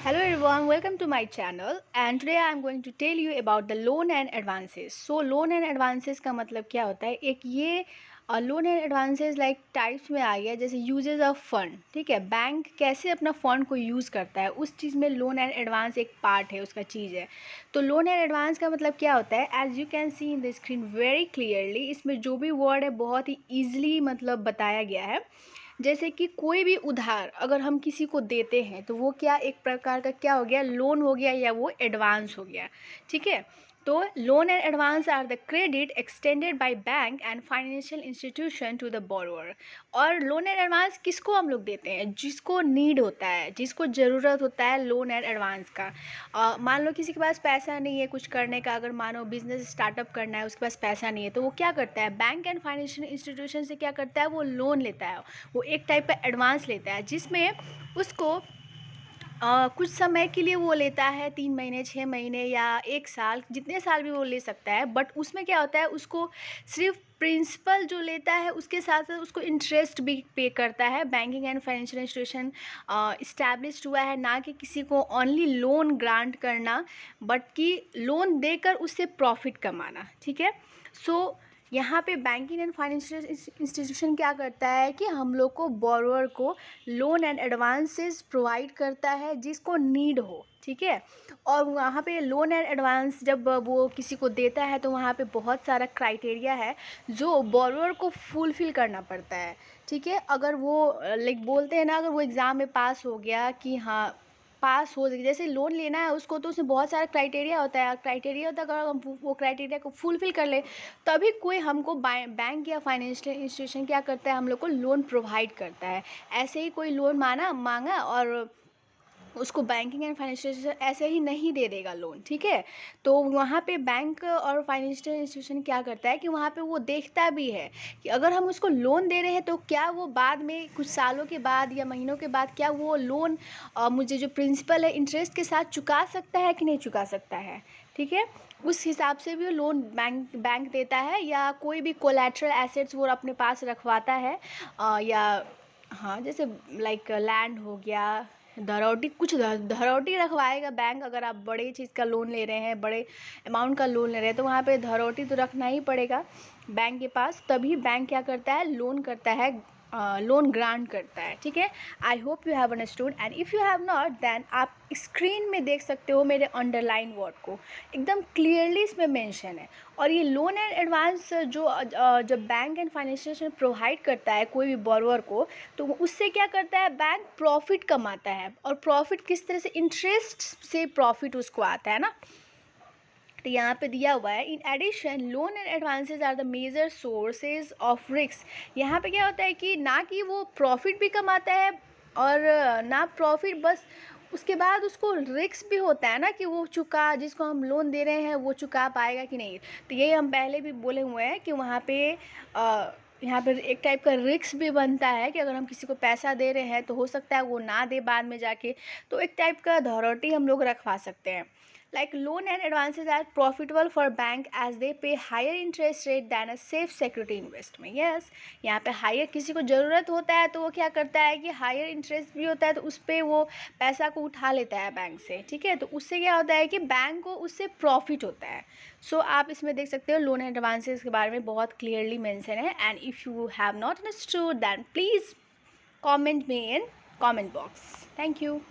Hello everyone, welcome to my channel and today I am going to tell you about the loan and advances. So loan and advances का मतलब क्या होता है? एक ये loan and advances like types में आ गया, जैसे यूजेस ऑफ फंड। ठीक है, बैंक कैसे अपना फंड को यूज़ करता है उस चीज़ में लोन एंड एडवांस एक पार्ट है, उसका चीज़ है। तो लोन एंड एडवांस का मतलब क्या होता है? As you can see in the screen very clearly, इसमें जो भी वर्ड है बहुत ही ईजिली मतलब बताया गया है। जैसे कि कोई भी उधार अगर हम किसी को देते हैं तो वो क्या एक प्रकार का क्या हो गया, लोन हो गया या वो एडवांस हो गया। ठीक है, तो loan and advance are the credit extended by bank and financial institution to the borrower. और लोन एंड एडवांस किसको हम लोग देते हैं? जिसको नीड होता है, जिसको ज़रूरत होता है लोन एंड एडवांस का। मान लो किसी के पास पैसा नहीं है कुछ करने का, अगर मानो बिजनेस स्टार्टअप करना है, उसके पास पैसा नहीं है, तो वो क्या करता है? बैंक एंड फाइनेंशियल इंस्टीट्यूशन से क्या करता है? वो लोन लेता है, वो एक टाइप का एडवांस लेता है, जिसमें उसको कुछ समय के लिए वो लेता है, 3 महीने 6 महीने या 1 साल, जितने साल भी वो ले सकता है। बट उसमें क्या होता है, उसको सिर्फ प्रिंसिपल जो लेता है उसके साथ साथ उसको इंटरेस्ट भी पे करता है। Banking and financial institution established हुआ है ना कि किसी को ओनली लोन ग्रांट करना, बट कि लोन देकर उससे प्रॉफिट कमाना। ठीक है, सो यहाँ पे बैंकिंग एंड फाइनेंशियल इंस्टीट्यूशन क्या करता है कि हम लोग को बोरोअर को लोन एंड एडवांसेस प्रोवाइड करता है जिसको नीड हो। ठीक है, और वहाँ पे लोन एंड एडवांस जब वो किसी को देता है तो वहाँ पे बहुत सारा क्राइटेरिया है जो बोरोअर को फुलफ़िल करना पड़ता है। ठीक है, अगर वो लाइक बोलते हैं ना, अगर वो एग्ज़ाम में पास हो गया कि हाँ पास हो, जैसे लोन लेना है उसको, तो उसमें बहुत सारा क्राइटेरिया होता है। क्राइटेरिया होता है, अगर हम वो क्राइटेरिया को फुलफ़िल कर ले तभी कोई हमको बैंक या फाइनेंशियल इंस्टीट्यूशन क्या करता है, हम लोग को लोन प्रोवाइड करता है। ऐसे ही कोई लोन मांगा और उसको बैंकिंग एंड फाइनेंशियल ऐसे ही नहीं दे देगा लोन। ठीक है, तो वहाँ पे बैंक और फाइनेंशियल इंस्टीट्यूशन क्या करता है कि वहाँ पे वो देखता भी है कि अगर हम उसको लोन दे रहे हैं तो क्या वो बाद में कुछ सालों के बाद या महीनों के बाद क्या वो लोन मुझे जो प्रिंसिपल है इंटरेस्ट के साथ चुका सकता है कि नहीं चुका सकता है। ठीक है, उस हिसाब से भी लोन बैंक देता है, या कोई भी कोलैटरल एसेट्स वो अपने पास रखवाता है, या हाँ जैसे लाइक लैंड हो गया, धरौटी, कुछ धरौटी रखवाएगा बैंक। अगर आप बड़े चीज़ का लोन ले रहे हैं, बड़े अमाउंट का लोन ले रहे हैं, तो वहाँ पे धरौटी तो रखना ही पड़ेगा बैंक के पास, तभी बैंक क्या करता है, लोन करता है, लोन ग्रांट करता है। ठीक है, I hope you have understood, and if you have not then आप स्क्रीन में देख सकते हो मेरे अंडरलाइन वर्ड को, एकदम क्लियरली इसमें मेंशन है। और ये लोन एंड एडवांस जो जब बैंक एंड फाइनेंशियल प्रोवाइड करता है कोई भी बोरोअर को, तो उससे क्या करता है, बैंक प्रॉफिट कमाता है। और प्रॉफिट किस तरह से? इंटरेस्ट से प्रॉफिट उसको आता है ना। तो यहाँ पे दिया हुआ है, in addition loan and advances are the major sources of risk. यहाँ पे क्या होता है कि ना कि वो प्रॉफिट भी कमाता है और ना प्रॉफिट, बस उसके बाद उसको रिस्क भी होता है ना कि वो जिसको हम लोन दे रहे हैं वो चुका पाएगा कि नहीं। तो ये हम पहले भी बोले हुए हैं कि वहाँ पे यहाँ पर एक टाइप का रिस्क भी बनता है कि अगर हम किसी को पैसा दे रहे हैं तो हो सकता है वो ना दे बाद में जाके, तो एक टाइप का अथॉरिटी हम लोग रखवा सकते हैं। Like loan and advances are profitable for bank as they pay higher interest rate than a safe security investment. Yes, यहाँ पे हायर किसी को ज़रूरत होता है तो वो क्या करता है कि हायर इंटरेस्ट भी होता है, तो उस पर वो पैसा को उठा लेता है बैंक से। ठीक है, तो उससे क्या होता है कि बैंक को उससे प्रॉफिट होता है। सो आप इसमें देख सकते हो लोन एंड एडवांसेस के बारे में बहुत क्लियरली मेंशन है। And if you have not understood then please comment me in comment box. Thank you.